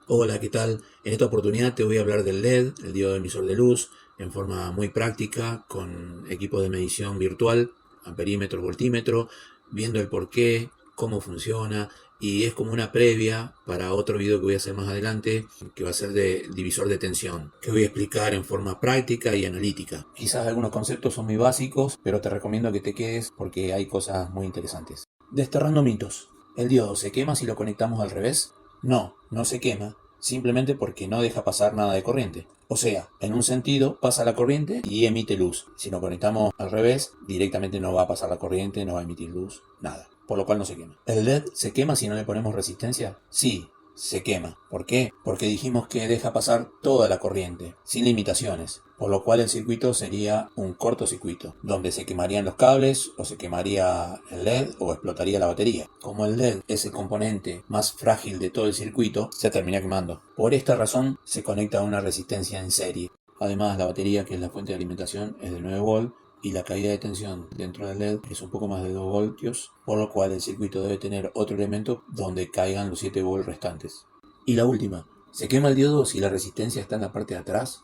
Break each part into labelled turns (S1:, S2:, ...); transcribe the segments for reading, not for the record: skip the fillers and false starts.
S1: Hola, ¿qué tal? En esta oportunidad te voy a hablar del LED, el diodo emisor de luz, en forma muy práctica, con equipo de medición virtual, amperímetro, voltímetro, viendo el porqué, cómo funciona, y es como una previa para otro video que voy a hacer más adelante, que va a ser de divisor de tensión, que voy a explicar en forma práctica y analítica. Quizás algunos conceptos son muy básicos, pero te recomiendo que te quedes porque hay cosas muy interesantes. Desterrando mitos. ¿El diodo se quema si lo conectamos al revés? No, no se quema, simplemente porque no deja pasar nada de corriente. O sea, en un sentido pasa la corriente y emite luz. Si lo conectamos al revés, directamente no va a pasar la corriente, no va a emitir luz, nada. Por lo cual no se quema. ¿El LED se quema si no le ponemos resistencia? Sí, se quema. ¿Por qué? Porque dijimos que deja pasar toda la corriente, sin limitaciones, por lo cual el circuito sería un cortocircuito, donde se quemarían los cables, o se quemaría el LED, o explotaría la batería. Como el LED es el componente más frágil de todo el circuito, se termina quemando. Por esta razón, se conecta a una resistencia en serie. Además, la batería, que es la fuente de alimentación, es de 9 volt, y la caída de tensión dentro del LED es un poco más de 2 voltios, por lo cual el circuito debe tener otro elemento donde caigan los 7 volts restantes. Y la última, ¿se quema el diodo si la resistencia está en la parte de atrás?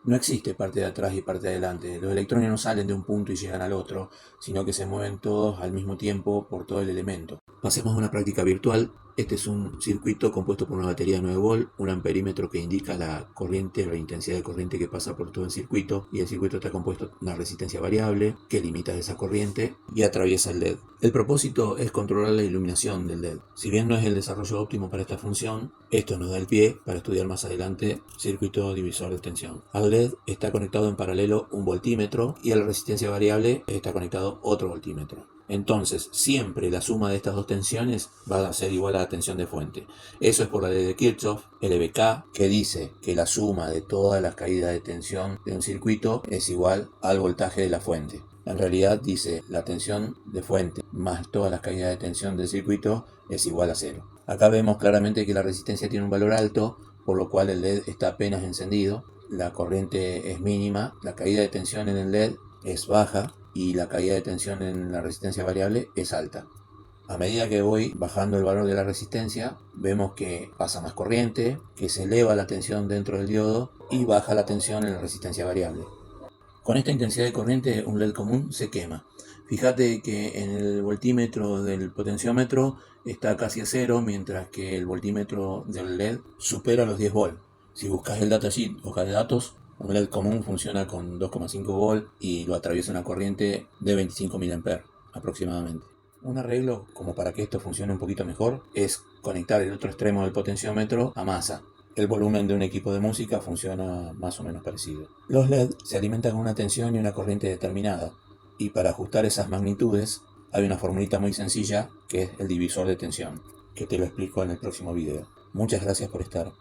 S1: No existe parte de atrás y parte de adelante. Los electrones no salen de un punto y llegan al otro, sino que se mueven todos al mismo tiempo por todo el elemento. Pasemos a una práctica virtual. Este es un circuito compuesto por una batería de 9 volt, un amperímetro que indica la corriente o la intensidad de corriente que pasa por todo el circuito, y el circuito está compuesto de una resistencia variable que limita esa corriente y atraviesa el LED. El propósito es controlar la iluminación del LED. Si bien no es el desarrollo óptimo para esta función, esto nos da el pie para estudiar más adelante circuito divisor de tensión. Al LED está conectado en paralelo un voltímetro y a la resistencia variable está conectado otro voltímetro. Entonces, siempre la suma de estas dos tensiones va a ser igual a la tensión de fuente. Eso es por la ley de Kirchhoff, LBK, que dice que la suma de todas las caídas de tensión de un circuito es igual al voltaje de la fuente. En realidad dice la tensión de fuente más todas las caídas de tensión del circuito es igual a cero. Acá vemos claramente que la resistencia tiene un valor alto, por lo cual el LED está apenas encendido, la corriente es mínima, la caída de tensión en el LED es baja y la caída de tensión en la resistencia variable es alta. A medida que voy bajando el valor de la resistencia, vemos que pasa más corriente, que se eleva la tensión dentro del diodo y baja la tensión en la resistencia variable. Con esta intensidad de corriente, un LED común se quema. Fíjate que en el voltímetro del potenciómetro está casi a cero, mientras que el voltímetro del LED supera los 10 volts. Si buscas el datasheet, hoja de datos, un LED común funciona con 2,5 volts y lo atraviesa una corriente de 25 mA aproximadamente. Un arreglo, como para que esto funcione un poquito mejor, es conectar el otro extremo del potenciómetro a masa. El volumen de un equipo de música funciona más o menos parecido. Los LED se alimentan con una tensión y una corriente determinada, y para ajustar esas magnitudes hay una formulita muy sencilla que es el divisor de tensión, que te lo explico en el próximo video. Muchas gracias por estar.